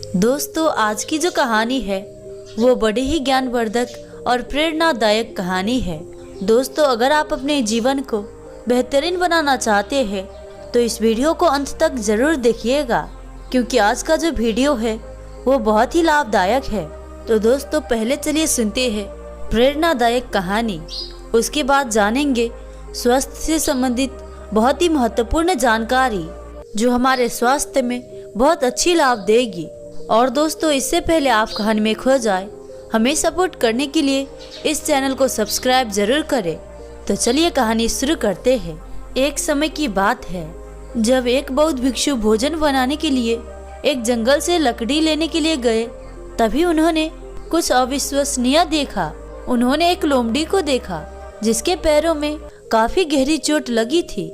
दोस्तों, आज की जो कहानी है वो बड़ी ही ज्ञानवर्धक और प्रेरणादायक कहानी है। दोस्तों, अगर आप अपने जीवन को बेहतरीन बनाना चाहते हैं तो इस वीडियो को अंत तक ज़रूर देखिएगा, क्योंकि आज का जो वीडियो है वो बहुत ही लाभदायक है। तो दोस्तों, पहले चलिए सुनते हैं प्रेरणादायक कहानी। उसके बाद जानेंगे स्वास्थ्य से संबंधित बहुत ही महत्वपूर्ण जानकारी जो हमारे स्वास्थ्य में बहुत अच्छी लाभ देगी। और दोस्तों, इससे पहले आप कहानी में खो जाए, हमें सपोर्ट करने के लिए इस चैनल को सब्सक्राइब जरूर करें। तो चलिए कहानी शुरू करते हैं। एक समय की बात है जब एक बौद्ध भिक्षु भोजन बनाने के लिए एक जंगल से लकड़ी लेने के लिए गए, तभी उन्होंने कुछ अविश्वसनीय देखा। उन्होंने एक लोमड़ी को देखा जिसके पैरों में काफी गहरी चोट लगी थी,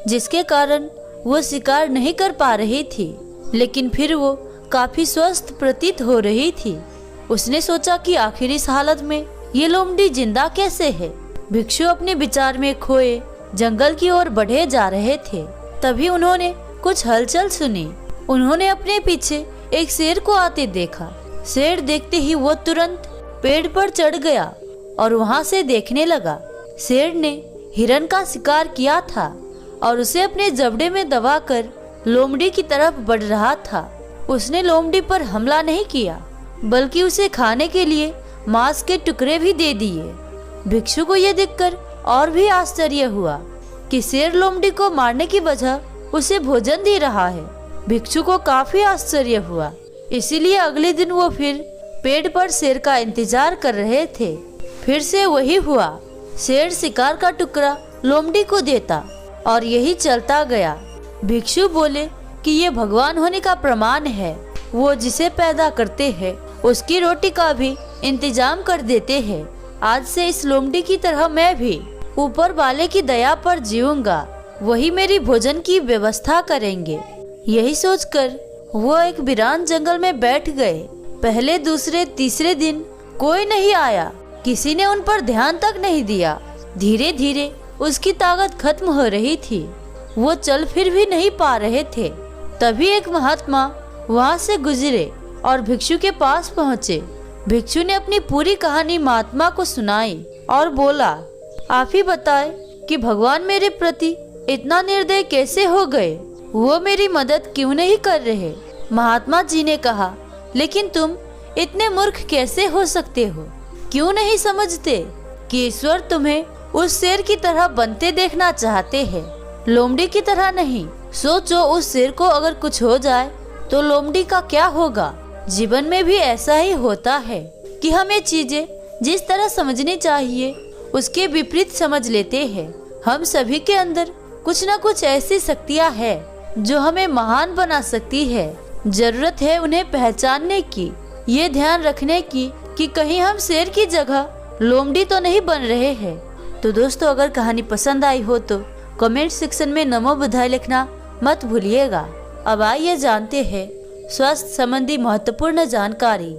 जिसके कारण वो शिकार नहीं कर पा रही थी, लेकिन फिर वो काफी स्वस्थ प्रतीत हो रही थी। उसने सोचा कि आखिर इस हालत में ये लोमड़ी जिंदा कैसे है। भिक्षु अपने विचार में खोए जंगल की ओर बढ़े जा रहे थे। तभी उन्होंने कुछ हलचल सुनी। उन्होंने अपने पीछे एक शेर को आते देखा। शेर देखते ही वो तुरंत पेड़ पर चढ़ गया और वहां से देखने लगा। शेर ने हिरन का शिकार किया था और उसे अपने जबड़े में दबाकर लोमड़ी की तरफ बढ़ रहा था। उसने लोमड़ी पर हमला नहीं किया, बल्कि उसे खाने के लिए मांस के टुकड़े भी दे दिए। भिक्षु को यह देखकर और भी आश्चर्य हुआ कि शेर लोमड़ी को मारने की बजाय उसे भोजन दे रहा है। भिक्षु को काफी आश्चर्य हुआ, इसीलिए अगले दिन वो फिर पेड़ पर शेर का इंतजार कर रहे थे। फिर से वही हुआ, शेर शिकार का टुकड़ा लोमड़ी को देता और यही चलता गया। भिक्षु बोले कि ये भगवान होने का प्रमाण है। वो जिसे पैदा करते हैं उसकी रोटी का भी इंतजाम कर देते हैं। आज से इस लोमड़ी की तरह मैं भी ऊपर वाले की दया पर जीऊंगा, वही मेरी भोजन की व्यवस्था करेंगे। यही सोचकर वो एक वीरान जंगल में बैठ गए। पहले, दूसरे, तीसरे दिन कोई नहीं आया। किसी ने उन पर ध्यान तक नहीं दिया। धीरे धीरे उसकी ताकत खत्म हो रही थी। वो चल फिर भी नहीं पा रहे थे। तभी एक महात्मा वहां से गुजरे और भिक्षु के पास पहुंचे। भिक्षु ने अपनी पूरी कहानी महात्मा को सुनाई और बोला, आप ही बताए कि भगवान मेरे प्रति इतना निर्दय कैसे हो गए। वो मेरी मदद क्यों नहीं कर रहे। महात्मा जी ने कहा, लेकिन तुम इतने मूर्ख कैसे हो सकते हो। क्यों नहीं समझते कि ईश्वर तुम्हें उस शेर की तरह बनते देखना चाहते हैं, लोमड़ी की तरह नहीं। सोचो, उस शेर को अगर कुछ हो जाए तो लोमड़ी का क्या होगा। जीवन में भी ऐसा ही होता है कि हमें चीजें जिस तरह समझनी चाहिए उसके विपरीत समझ लेते हैं। हम सभी के अंदर कुछ न कुछ ऐसी शक्तियाँ हैं जो हमें महान बना सकती है। जरूरत है उन्हें पहचानने की, ये ध्यान रखने की कि कहीं हम शेर की जगह लोमड़ी तो नहीं बन रहे हैं। तो दोस्तों, अगर कहानी पसंद आई हो तो कमेंट सेक्शन में नमो बधाई लिखना मत भूलिएगा। अब आइए जानते हैं स्वास्थ्य संबंधी महत्वपूर्ण जानकारी।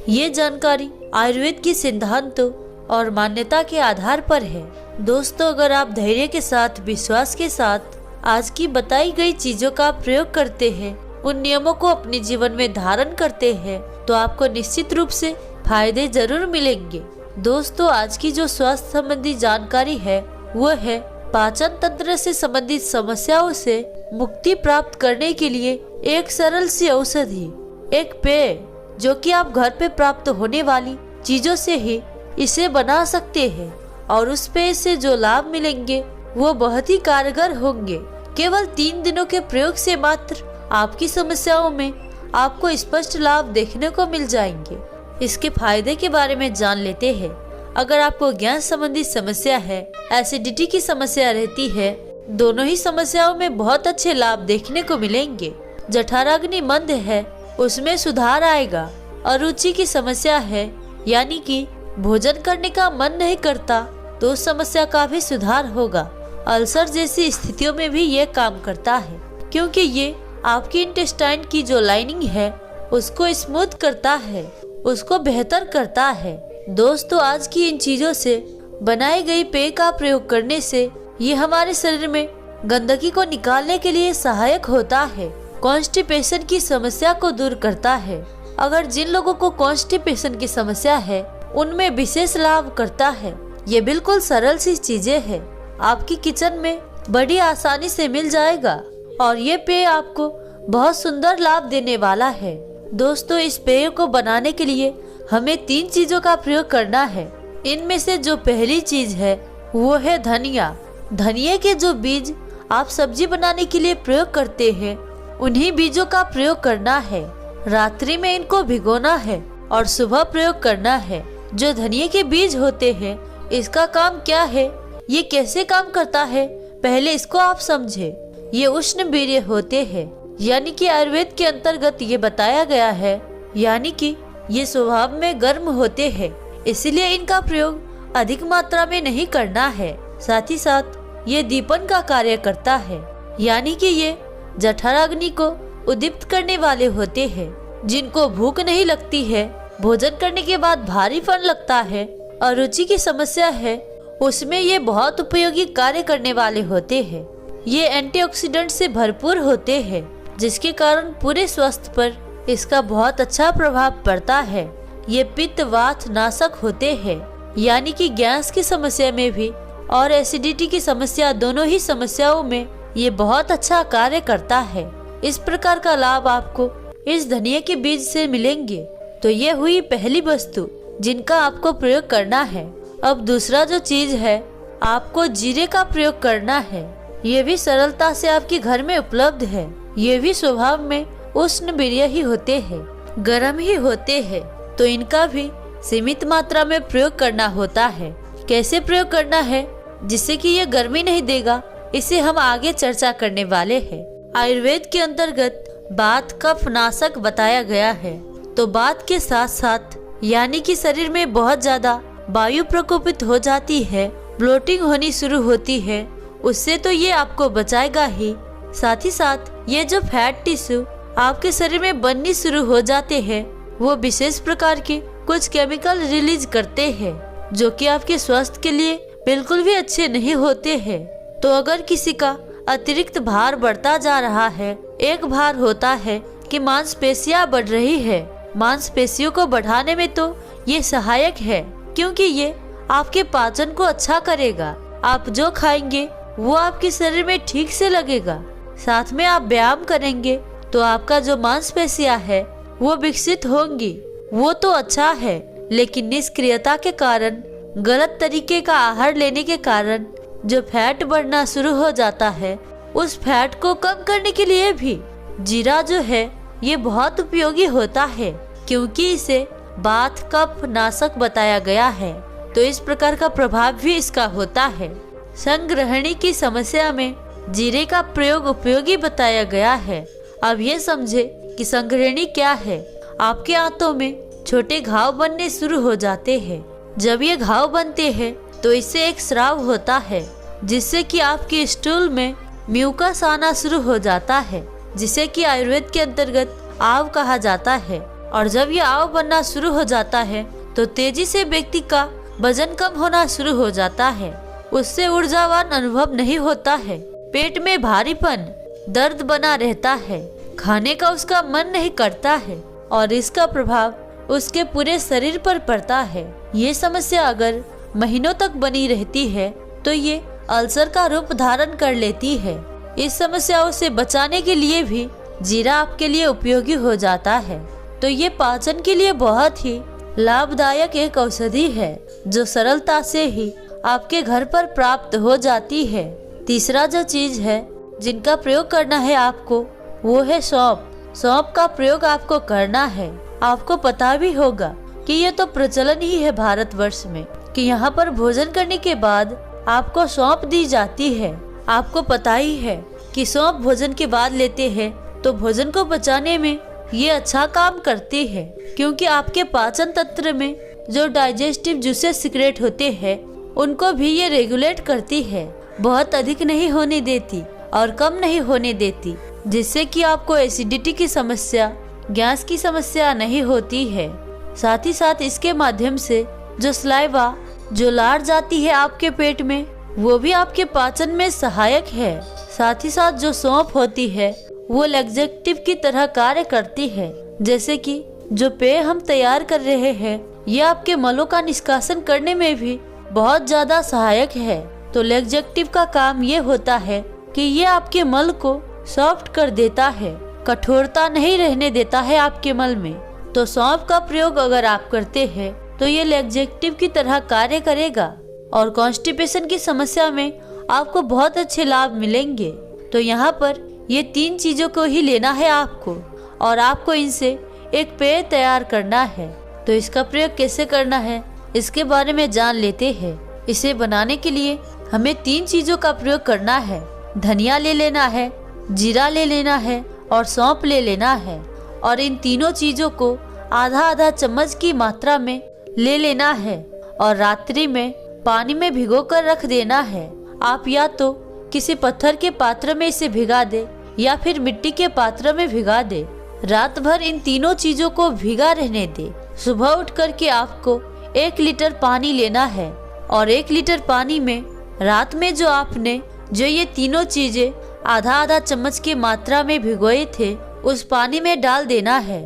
ये जानकारी आयुर्वेद की सिद्धांतों और मान्यता के आधार पर है। दोस्तों, अगर आप धैर्य के साथ, विश्वास के साथ आज की बताई गई चीजों का प्रयोग करते हैं, उन नियमों को अपने जीवन में धारण करते हैं, तो आपको निश्चित रूप से फायदे जरूर मिलेंगे। दोस्तों, आज की जो स्वास्थ्य संबंधी जानकारी है वो है पाचन तंत्र से संबंधित समस्याओं से मुक्ति प्राप्त करने के लिए एक सरल सी औषधि, एक पेय, जो कि आप घर पे प्राप्त होने वाली चीजों से ही इसे बना सकते हैं। और उस पेय से जो लाभ मिलेंगे वो बहुत ही कारगर होंगे। केवल 3 दिनों के प्रयोग से मात्र आपकी समस्याओं में आपको स्पष्ट लाभ देखने को मिल जाएंगे। इसके फायदे के बारे में जान लेते हैं। अगर आपको गैस संबंधी समस्या है, एसिडिटी की समस्या रहती है, दोनों ही समस्याओं में बहुत अच्छे लाभ देखने को मिलेंगे। जठराग्नि मंद है, उसमें सुधार आएगा। अरुचि की समस्या है, यानी कि भोजन करने का मन नहीं करता, तो उस समस्या का भी सुधार होगा। अल्सर जैसी स्थितियों में भी ये काम करता है, क्योंकि ये आपकी इंटेस्टाइन की जो लाइनिंग है उसको स्मूथ करता है, उसको बेहतर करता है। दोस्तों, आज की इन चीजों से बनाई गई पेय का प्रयोग करने से ये हमारे शरीर में गंदगी को निकालने के लिए सहायक होता है। कॉन्स्टिपेशन की समस्या को दूर करता है। अगर जिन लोगों को कॉन्स्टिपेशन की समस्या है उनमें विशेष लाभ करता है। ये बिल्कुल सरल सी चीजें हैं, आपकी किचन में बड़ी आसानी से मिल जाएगा और ये पेय आपको बहुत सुंदर लाभ देने वाला है। दोस्तों, इस पेय को बनाने के लिए हमें 3 चीजों का प्रयोग करना है। इनमें से जो पहली चीज है वो है धनिया। धनिया के जो बीज आप सब्जी बनाने के लिए प्रयोग करते हैं उन्हीं बीजों का प्रयोग करना है। रात्रि में इनको भिगोना है और सुबह प्रयोग करना है। जो धनिया के बीज होते हैं इसका काम क्या है, ये कैसे काम करता है, पहले इसको आप समझे। ये उष्ण वीर्य होते हैं, यानी कि आयुर्वेद के अंतर्गत ये बताया गया है, यानी कि ये स्वभाव में गर्म होते हैं, इसलिए इनका प्रयोग अधिक मात्रा में नहीं करना है। साथ ही साथ ये दीपन का कार्य करता है, यानी कि ये जठराग्नि को उद्दीप्त करने वाले होते हैं। जिनको भूख नहीं लगती है, भोजन करने के बाद भारीपन लगता है और रुचि की समस्या है, उसमें ये बहुत उपयोगी कार्य करने वाले होते हैं। ये एंटीऑक्सीडेंट से भरपूर होते हैं, जिसके कारण पूरे स्वास्थ्य पर इसका बहुत अच्छा प्रभाव पड़ता है। ये पित्त वात नाशक होते हैं, यानी कि गैस की समस्या में भी और एसिडिटी की समस्या, दोनों ही समस्याओं में ये बहुत अच्छा कार्य करता है। इस प्रकार का लाभ आपको इस धनिया के बीज से मिलेंगे। तो ये हुई पहली वस्तु जिनका आपको प्रयोग करना है। अब दूसरा जो चीज है, आपको जीरे का प्रयोग करना है। ये भी सरलता से आपके घर में उपलब्ध है। ये भी स्वभाव में उष्ण वीर्य ही होते हैं, गर्म ही होते हैं, तो इनका भी सीमित मात्रा में प्रयोग करना होता है। कैसे प्रयोग करना है जिससे कि ये गर्मी नहीं देगा, इसे हम आगे चर्चा करने वाले हैं। आयुर्वेद के अंतर्गत बात कफ नाशक बताया गया है, तो बात के साथ साथ यानी कि शरीर में बहुत ज्यादा वायु प्रकोपित हो जाती है, ब्लोटिंग होनी शुरू होती है, उससे तो ये आपको बचाएगा ही। साथ ही साथ ये जो फैट टिश्यू आपके शरीर में बननी शुरू हो जाते हैं, वो विशेष प्रकार के कुछ केमिकल रिलीज करते हैं, जो कि आपके स्वास्थ्य के लिए बिल्कुल भी अच्छे नहीं होते हैं। तो अगर किसी का अतिरिक्त भार बढ़ता जा रहा है, एक भार होता है कि मांसपेशियां बढ़ रही है। मांसपेशियों को बढ़ाने में तो ये सहायक है, क्योंकि ये आपके पाचन को अच्छा करेगा। आप जो खाएंगे वो आपके शरीर में ठीक से लगेगा। साथ में आप व्यायाम करेंगे तो आपका जो मांसपेशियां है वो विकसित होंगी। वो तो अच्छा है, लेकिन निष्क्रियता के कारण, गलत तरीके का आहार लेने के कारण जो फैट बढ़ना शुरू हो जाता है, उस फैट को कम करने के लिए भी जीरा जो है ये बहुत उपयोगी होता है, क्योंकि इसे बात कफ नाशक बताया गया है। तो इस प्रकार का प्रभाव भी इसका होता है। संग्रहणी की समस्या में जीरे का प्रयोग उपयोगी बताया गया है। अब ये समझे कि संग्रहणी क्या है। आपके आंतों में छोटे घाव बनने शुरू हो जाते हैं। जब ये घाव बनते हैं तो इससे एक स्राव होता है, जिससे कि आपके स्टूल में म्यूकस आना शुरू हो जाता है, जिसे कि आयुर्वेद के अंतर्गत आव कहा जाता है। और जब ये आव बनना शुरू हो जाता है तो तेजी से व्यक्ति का वजन कम होना शुरू हो जाता है। उससे ऊर्जावान अनुभव नहीं होता है। पेट में भारीपन, दर्द बना रहता है, खाने का उसका मन नहीं करता है और इसका प्रभाव उसके पूरे शरीर पर पड़ता है। ये समस्या अगर महीनों तक बनी रहती है तो ये अल्सर का रूप धारण कर लेती है। इस समस्याओं से बचाने के लिए भी जीरा आपके लिए उपयोगी हो जाता है। तो ये पाचन के लिए बहुत ही लाभदायक एक औषधि है, जो सरलता से ही आपके घर पर प्राप्त हो जाती है। तीसरा जो चीज है जिनका प्रयोग करना है आपको, वो है सौंफ। सौंफ का प्रयोग आपको करना है। आपको पता भी होगा कि ये तो प्रचलन ही है भारतवर्ष में कि यहाँ पर भोजन करने के बाद आपको सौंफ दी जाती है। आपको पता ही है कि सौंफ भोजन के बाद लेते हैं तो भोजन को पचाने में ये अच्छा काम करती है, क्योंकि आपके पाचन तंत्र में जो डाइजेस्टिव जूसेस सिक्रेट होते हैं उनको भी ये रेगुलेट करती है। बहुत अधिक नहीं होने देती और कम नहीं होने देती, जिससे कि आपको एसिडिटी की समस्या, गैस की समस्या नहीं होती है। साथ ही साथ इसके माध्यम से जो स्लाइवा, जो लार जाती है आपके पेट में, वो भी आपके पाचन में सहायक है। साथ ही साथ जो सौंफ होती है वो लैक्सेटिव की तरह कार्य करती है, जैसे कि जो पेय हम तैयार कर रहे हैं ये आपके मलों का निष्कासन करने में भी बहुत ज्यादा सहायक है। तो लैक्सेटिव का काम ये होता है कि ये आपके मल को सॉफ्ट कर देता है, कठोरता नहीं रहने देता है आपके मल में। तो सौंफ का प्रयोग अगर आप करते हैं तो ये लैक्सेटिव की तरह कार्य करेगा और कॉन्स्टिपेशन की समस्या में आपको बहुत अच्छे लाभ मिलेंगे। तो यहाँ पर ये 3 चीजों को ही लेना है आपको और आपको इनसे एक पेय तैयार करना है। तो इसका प्रयोग कैसे करना है इसके बारे में जान लेते हैं। इसे बनाने के लिए हमें 3 चीजों का प्रयोग करना है। धनिया ले लेना है, जीरा ले लेना है और सौंफ ले लेना है। और इन तीनों चीजों को आधा आधा चम्मच की मात्रा में ले लेना है और रात्रि में पानी में भिगोकर रख देना है। आप या तो किसी पत्थर के पात्र में इसे भिगा दे या फिर मिट्टी के पात्र में भिगा दे। रात भर इन तीनों चीजों को भिगा रहने दे। सुबह उठ करके आपको 1 लीटर पानी लेना है और 1 लीटर पानी में रात में जो ये तीनों चीजें आधा आधा चम्मच की मात्रा में भिगोए थे उस पानी में डाल देना है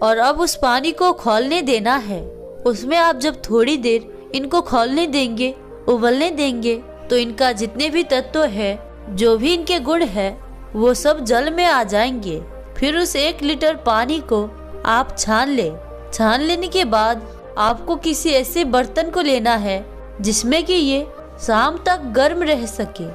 और अब उस पानी को खौलने देना है। उसमें आप जब थोड़ी देर इनको खौलने देंगे, उबलने देंगे, तो इनका जितने भी तत्व है, जो भी इनके गुण है, वो सब जल में आ जाएंगे। फिर उस 1 लीटर पानी को आप छान ले। छान लेने के बाद आपको किसी ऐसे बर्तन को लेना है जिसमें कि ये शाम तक गर्म रह सके,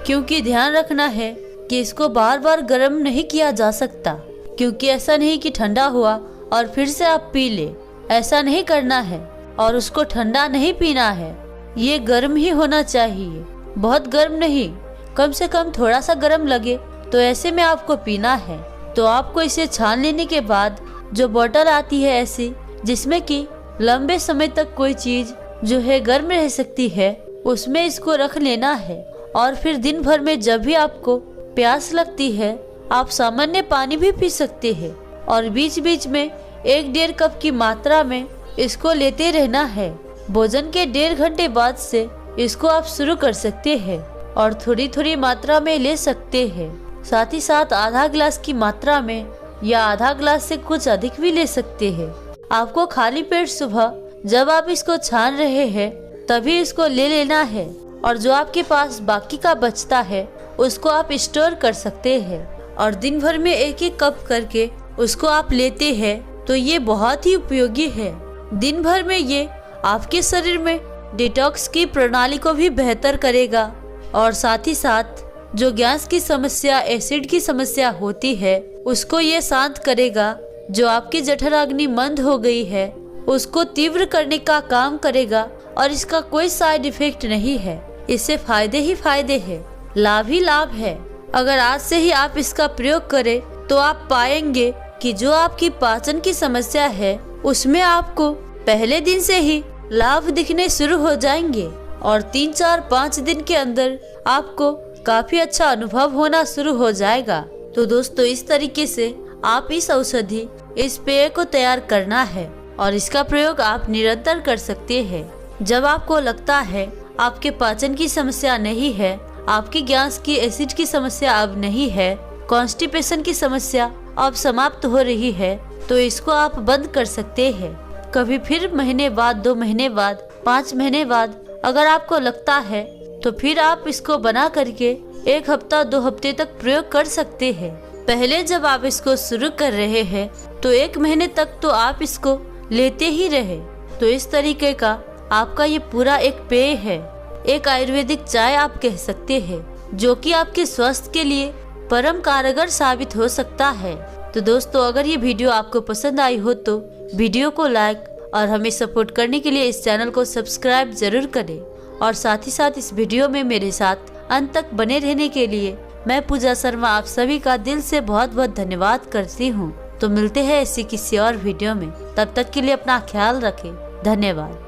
क्योंकि ध्यान रखना है कि इसको बार बार गर्म नहीं किया जा सकता, क्योंकि ऐसा नहीं कि ठंडा हुआ और फिर से आप पी ले, ऐसा नहीं करना है। और उसको ठंडा नहीं पीना है, ये गर्म ही होना चाहिए, बहुत गर्म नहीं, कम से कम थोड़ा सा गर्म लगे तो ऐसे में आपको पीना है। तो आपको इसे छान लेने के बाद जो बोतल आती है ऐसी जिसमें कि लंबे समय तक कोई चीज जो है गर्म रह सकती है, उसमें इसको रख लेना है। और फिर दिन भर में जब भी आपको प्यास लगती है आप सामान्य पानी भी पी सकते हैं और बीच बीच में 1-1.5 कप की मात्रा में इसको लेते रहना है। भोजन के 1.5 घंटे बाद से इसको आप शुरू कर सकते हैं और थोड़ी थोड़ी मात्रा में ले सकते हैं। साथ ही साथ आधा गिलास की मात्रा में या आधा गिलास से कुछ अधिक भी ले सकते हैं। आपको खाली पेट सुबह जब आप इसको छान रहे हैं तभी इसको ले लेना है और जो आपके पास बाकी का बचता है उसको आप स्टोर कर सकते हैं और दिन भर में 1-1 कप करके उसको आप लेते हैं। तो ये बहुत ही उपयोगी है। दिन भर में ये आपके शरीर में डिटॉक्स की प्रणाली को भी बेहतर करेगा और साथ ही साथ जो गैस की समस्या, एसिड की समस्या होती है उसको ये शांत करेगा। जो आपकी जठराग्नि मंद हो गई है उसको तीव्र करने का काम करेगा और इसका कोई साइड इफेक्ट नहीं है। इससे फायदे ही फायदे हैं, लाभ ही लाभ है। अगर आज से ही आप इसका प्रयोग करें तो आप पाएंगे कि जो आपकी पाचन की समस्या है उसमें आपको पहले दिन से ही लाभ दिखने शुरू हो जाएंगे और 3-4-5 दिन के अंदर आपको काफी अच्छा अनुभव होना शुरू हो जाएगा। तो दोस्तों इस तरीके से आप इस औषधि, इस पेय को तैयार करना है और इसका प्रयोग आप निरंतर कर सकते हैं। जब आपको लगता है आपके पाचन की समस्या नहीं है, आपकी गैस की, एसिड की समस्या अब नहीं है, कॉन्स्टिपेशन की समस्या अब समाप्त हो रही है, तो इसको आप बंद कर सकते हैं। कभी फिर महीने बाद, 2 महीने बाद, 5 महीने बाद अगर आपको लगता है तो फिर आप इसको बना करके 1 हफ्ता 2 हफ्ते तक प्रयोग कर सकते हैं। पहले जब आप इसको शुरू कर रहे हैं तो 1 महीने तक तो आप इसको लेते ही रहे। तो इस तरीके का आपका ये पूरा एक पेय है, एक आयुर्वेदिक चाय आप कह सकते हैं, जो कि आपके स्वास्थ्य के लिए परम कारगर साबित हो सकता है। तो दोस्तों अगर ये वीडियो आपको पसंद आई हो तो वीडियो को लाइक और हमें सपोर्ट करने के लिए इस चैनल को सब्सक्राइब जरूर करें और साथ ही साथ इस वीडियो में मेरे साथ अंत तक बने रहने के लिए मैं पूजा शर्मा आप सभी का दिल से बहुत बहुत धन्यवाद करती हूँ। तो मिलते हैं ऐसी किसी और वीडियो में, तब तक के लिए अपना ख्याल रखें। धन्यवाद।